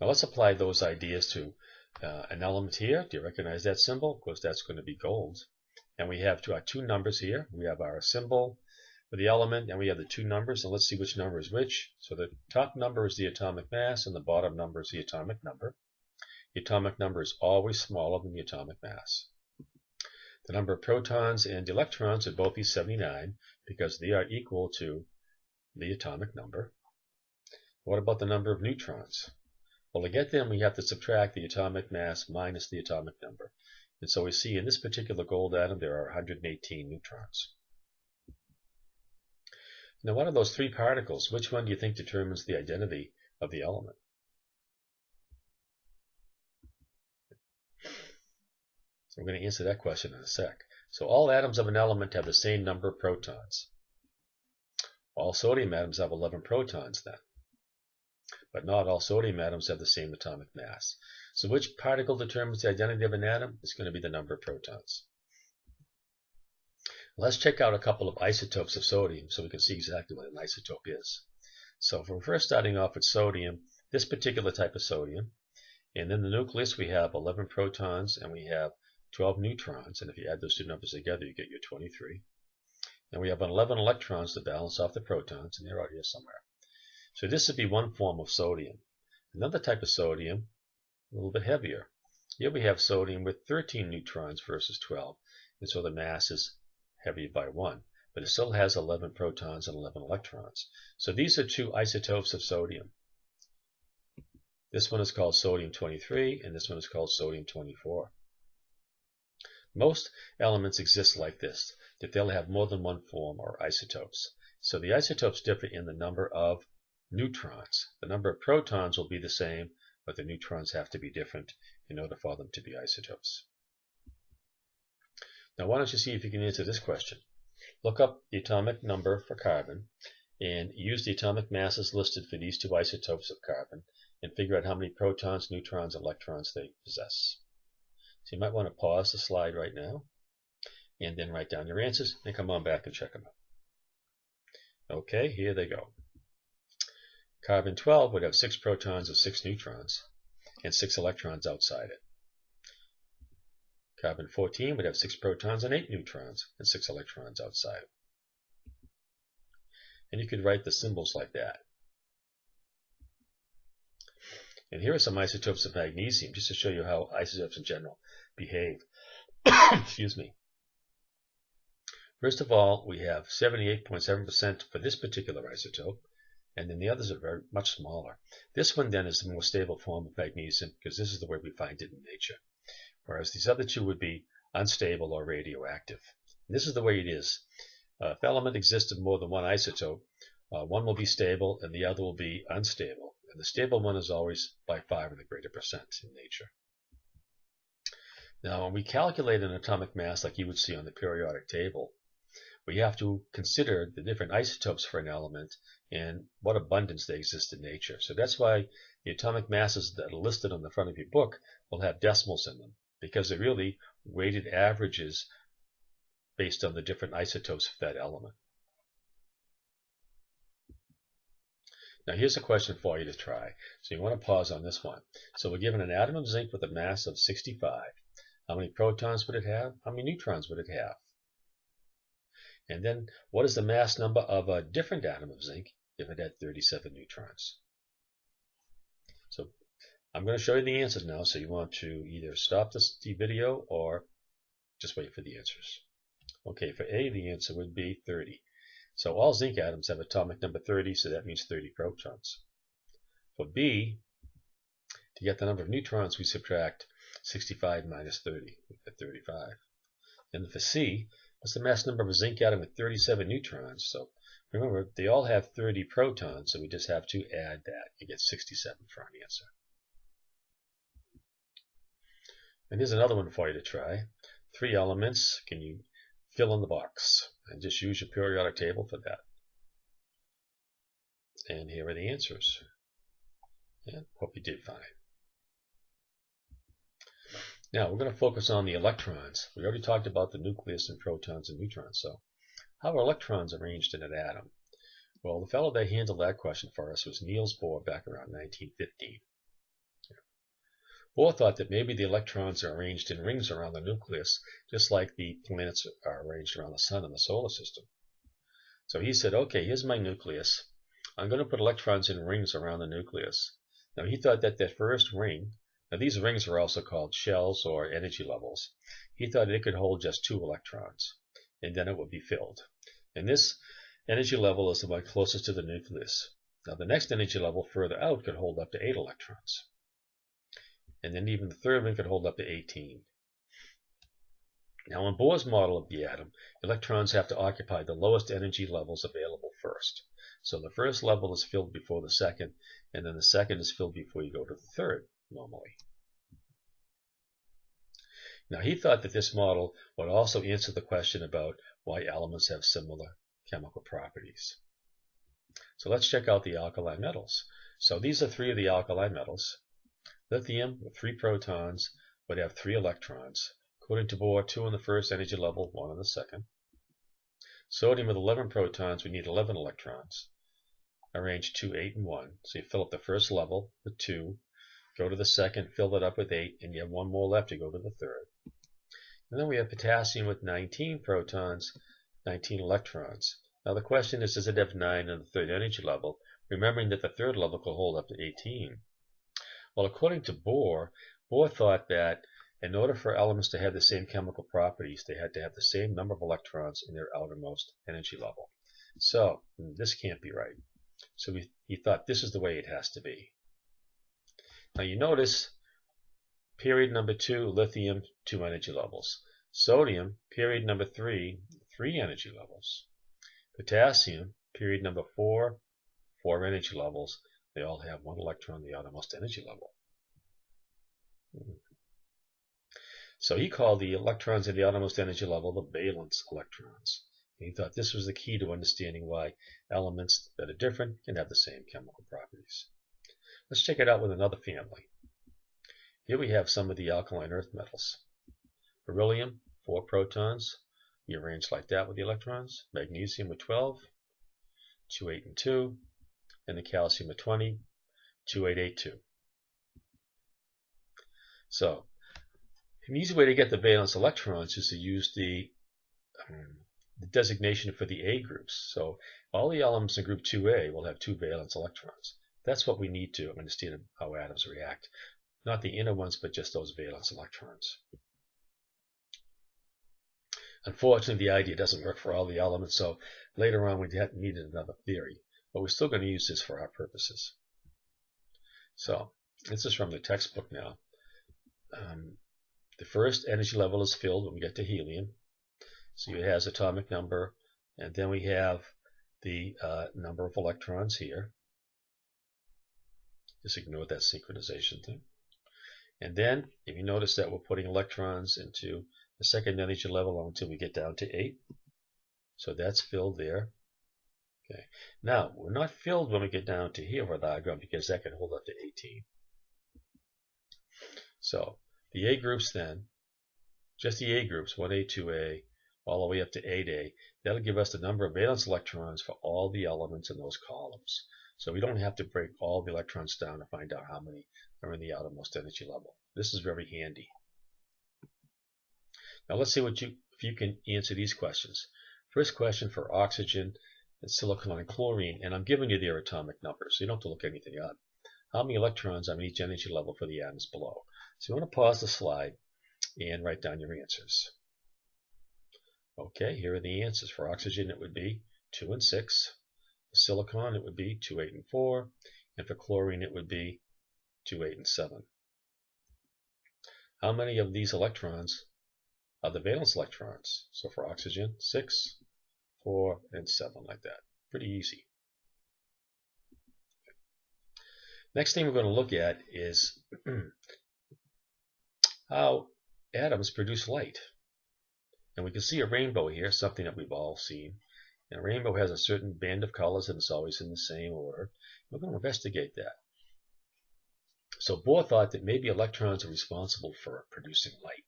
Now let's apply those ideas to an element here. Do you recognize that symbol? Of course, that's going to be gold. And we have our two numbers here. We have our symbol for the element, and we have the two numbers. And let's see which number is which. So the top number is the atomic mass, and the bottom number is the atomic number. The atomic number is always smaller than the atomic mass. The number of protons and electrons would both be 79 because they are equal to the atomic number. What about the number of neutrons? Well, to get them, we have to subtract the atomic mass minus the atomic number. And so we see in this particular gold atom, there are 118 neutrons. Now, what are those three particles? Which one do you think determines the identity of the element? So we're going to answer that question in a sec. So all atoms of an element have the same number of protons. All sodium atoms have 11 protons then. But not all sodium atoms have the same atomic mass. So which particle determines the identity of an atom? It's going to be the number of protons. Let's check out a couple of isotopes of sodium so we can see exactly what an isotope is. So if we're first starting off with sodium, this particular type of sodium, and in the nucleus we have 11 protons and we have 12 neutrons, and if you add those two numbers together you get your 23. And we have 11 electrons to balance off the protons, and they're out here somewhere. So this would be one form of sodium. Another type of sodium, a little bit heavier. Here we have sodium with 13 neutrons versus 12, and so the mass is heavy by 1, but it still has 11 protons and 11 electrons. So these are two isotopes of sodium. This one is called sodium 23, and this one is called sodium 24. Most elements exist like this, that they'll have more than one form or isotopes. So the isotopes differ in the number of neutrons. The number of protons will be the same, but the neutrons have to be different in order for them to be isotopes. Now why don't you see if you can answer this question. Look up the atomic number for carbon and use the atomic masses listed for these two isotopes of carbon and figure out how many protons, neutrons, electrons they possess. So you might want to pause the slide right now and then write down your answers and come on back and check them out. Okay, here they go. Carbon 12 would have 6 protons and 6 neutrons and 6 electrons outside it. Carbon 14 would have 6 protons and 8 neutrons and 6 electrons outside. And you could write the symbols like that. And here are some isotopes of magnesium, just to show you how isotopes in general behave. Excuse me. First of all, we have 78.7% for this particular isotope, and then the others are very much smaller. This one then is the more stable form of magnesium because this is the way we find it in nature. Whereas these other two would be unstable or radioactive. And this is the way it is. If an element exists in more than one isotope, one will be stable and the other will be unstable. And the stable one is always by 5 and a greater percent in nature. Now, when we calculate an atomic mass like you would see on the periodic table, we have to consider the different isotopes for an element and what abundance they exist in nature. So that's why the atomic masses that are listed on the front of your book will have decimals in them, because they're really weighted averages based on the different isotopes of that element. Now here's a question for you to try. So you want to pause on this one. So we're given an atom of zinc with a mass of 65. How many protons would it have? How many neutrons would it have? And then what is the mass number of a different atom of zinc if it had 37 neutrons? So I'm going to show you the answers now, so you want to either stop the video or just wait for the answers. Okay, for A, the answer would be 30. So all zinc atoms have atomic number 30, so that means 30 protons. For B, to get the number of neutrons, we subtract 65 minus 30, we get 35. And for C, what's the mass number of a zinc atom with 37 neutrons? So remember, they all have 30 protons, so we just have to add that. You get 67 for an answer. And here's another one for you to try. 3 elements. Can you fill in the box? And just use your periodic table for that. And here are the answers. And hope you did fine. Now we're going to focus on the electrons. We already talked about the nucleus and protons and neutrons. So how are electrons arranged in an atom? Well, the fellow that handled that question for us was Niels Bohr back around 1915. Bohr thought that maybe the electrons are arranged in rings around the nucleus, just like the planets are arranged around the sun in the solar system. So he said, okay, here's my nucleus. I'm going to put electrons in rings around the nucleus. Now he thought that that first ring, now these rings are also called shells or energy levels. He thought it could hold just 2 electrons, and then it would be filled. And this energy level is the one closest to the nucleus. Now the next energy level further out could hold up to 8 electrons. And then even the third one could hold up to 18. Now in Bohr's model of the atom, electrons have to occupy the lowest energy levels available first. So the first level is filled before the second, and then the second is filled before you go to the third, normally. Now he thought that this model would also answer the question about why elements have similar chemical properties. So let's check out the alkali metals. So these are 3 of the alkali metals. Lithium with 3 protons would have 3 electrons. According to Bohr, 2 in the first energy level, 1 in the second. Sodium with 11 protons, we need 11 electrons. Arrange 2, 8, and 1. So you fill up the first level with 2, go to the second, fill it up with 8, and you have 1 more left to go to the third. And then we have potassium with 19 protons, 19 electrons. Now the question is, does it have 9 in the third energy level? Remembering that the third level could hold up to 18. Well, according to Bohr thought that in order for elements to have the same chemical properties, they had to have the same number of electrons in their outermost energy level. So this can't be right. So he thought this is the way it has to be. Now you notice period number 2, lithium, 2 energy levels. Sodium, period number 3, 3 energy levels. Potassium, period number 4, 4 energy levels. They all have 1 electron in the outermost energy level. So he called the electrons in the outermost energy level the valence electrons. And he thought this was the key to understanding why elements that are different can have the same chemical properties. Let's check it out with another family. Here we have some of the alkaline earth metals. Beryllium, 4 protons. We arrange like that with the electrons. Magnesium with 12, 2, 8, and 2. And the calcium with 20, 2, 8, 8, 2. So an easy way to get the valence electrons is to use the designation for the A groups. So all the elements in group 2A will have 2 valence electrons. That's what we need to understand how atoms react. Not the inner ones, but just those valence electrons. Unfortunately, the idea doesn't work for all the elements, so later on we needed another theory. But we're still going to use this for our purposes. So this is from the textbook now. The first energy level is filled when we get to helium. So it has atomic number, and then we have the number of electrons here. Just ignore that synchronization thing. And then, if you notice that we're putting electrons into the second energy level until we get down to 8. So that's filled there. Okay. Now, we're not filled when we get down to here with argon because that can hold up to 18. So the A groups then, just the A groups, 1A, 2A, all the way up to 8A, that'll give us the number of valence electrons for all the elements in those columns. So we don't have to break all the electrons down to find out how many are in the outermost energy level. This is very handy. Now let's see if you can answer these questions. First question for oxygen, and silicon, and chlorine, and I'm giving you their atomic numbers, so you don't have to look anything up. How many electrons on each energy level for the atoms below? So you want to pause the slide and write down your answers. Okay, here are the answers. For oxygen, it would be 2 and 6. For silicon, it would be 2, 8, and 4. And for chlorine, it would be 2, 8, and 7. How many of these electrons are the valence electrons? So for oxygen, 6, 4, and 7, like that. Pretty easy. Next thing we're going to look at is how atoms produce light. And we can see a rainbow here, something that we've all seen. And a rainbow has a certain band of colors and it's always in the same order. We're going to investigate that. So Bohr thought that maybe electrons are responsible for producing light.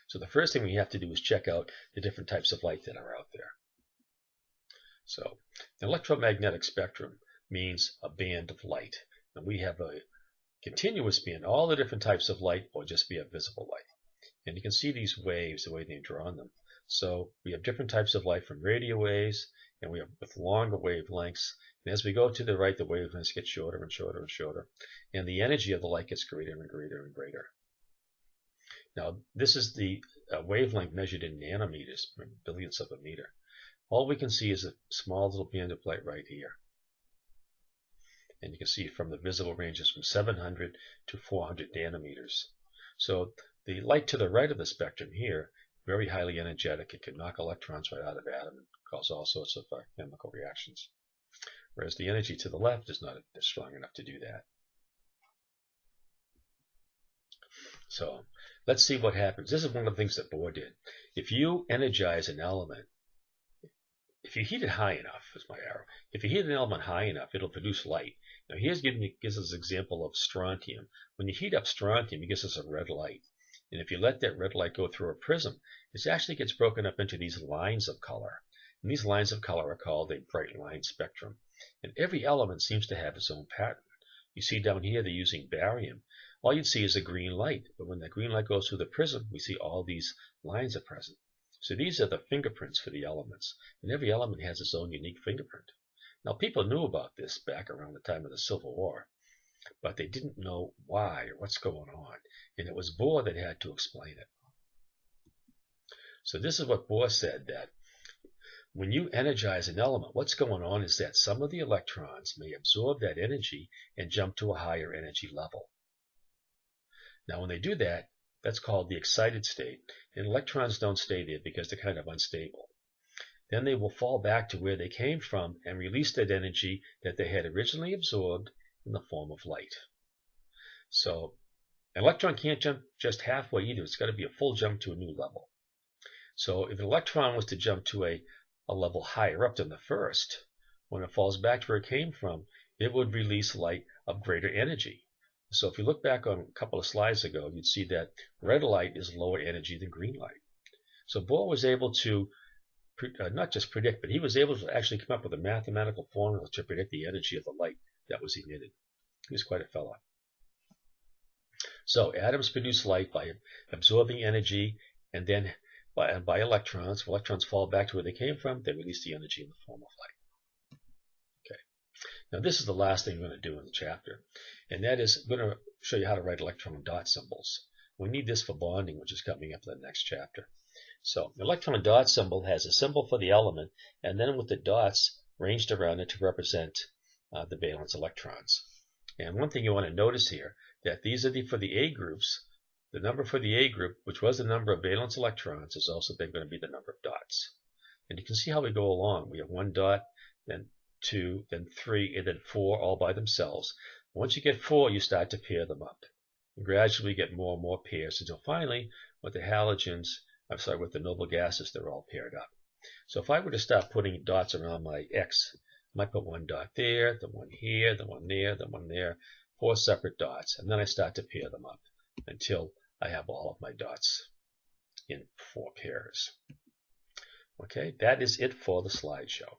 So the first thing we have to do is check out the different types of light that are out there. So the electromagnetic spectrum means a band of light. And we have a continuous being all the different types of light or just via visible light. And you can see these waves, the way they've drawn them. So we have different types of light from radio waves, and we have with longer wavelengths. And as we go to the right, the wavelengths get shorter and shorter and shorter. And the energy of the light gets greater and greater and greater. Now, this is the wavelength measured in nanometers, billionths of a meter. All we can see is a small little band of light right here. And you can see from the visible ranges from 700 to 400 nanometers. So the light to the right of the spectrum here, very highly energetic. It can knock electrons right out of atoms and cause all sorts of chemical reactions. Whereas the energy to the left is not strong enough to do that. So let's see what happens. This is one of the things that Bohr did. If you energize an element, if you heat it high enough, is my arrow. If you heat an element high enough, it'll produce light. Now here's gives us an example of strontium. When you heat up strontium, it gives us a red light. And if you let that red light go through a prism, it actually gets broken up into these lines of color. And these lines of color are called a bright line spectrum. And every element seems to have its own pattern. You see down here they're using barium. All you'd see is a green light. But when that green light goes through the prism, we see all these lines are present. So these are the fingerprints for the elements. And every element has its own unique fingerprint. Now people knew about this back around the time of the Civil War, but they didn't know why or what's going on. And it was Bohr that had to explain it. So this is what Bohr said, that when you energize an element, what's going on is that some of the electrons may absorb that energy and jump to a higher energy level. Now when they do that, that's called the excited state. And electrons don't stay there because they're kind of unstable. Then they will fall back to where they came from and release that energy that they had originally absorbed in the form of light. So an electron can't jump just halfway either. It's got to be a full jump to a new level. So if an electron was to jump to a level higher up than the first, when it falls back to where it came from, it would release light of greater energy. So if you look back on a couple of slides ago, you'd see that red light is lower energy than green light. So Bohr was able to not just predict, but he was able to actually come up with a mathematical formula to predict the energy of the light that was emitted. He was quite a fellow. So atoms produce light by absorbing energy, and then by electrons. If electrons fall back to where they came from, they release the energy in the form of light. Okay. Now this is the last thing we're going to do in the chapter, and that is I'm going to show you how to write electron dot symbols. We need this for bonding, which is coming up in the next chapter. So the electron dot symbol has a symbol for the element, and then with the dots ranged around it to represent the valence electrons. And one thing you want to notice here, that these are for the A groups. The number for the A group, which was the number of valence electrons, is also going to be the number of dots. And you can see how we go along. We have 1 dot, then 2, then 3, and then 4 all by themselves. Once you get 4, you start to pair them up. And gradually get more and more pairs until finally, with the halogens, with the noble gases, they're all paired up. So if I were to start putting dots around my X, I might put 1 dot there, then 1 here, then 1 there, then 1 there, 4 separate dots, and then I start to pair them up until I have all of my dots in 4 pairs. Okay, that is it for the slideshow.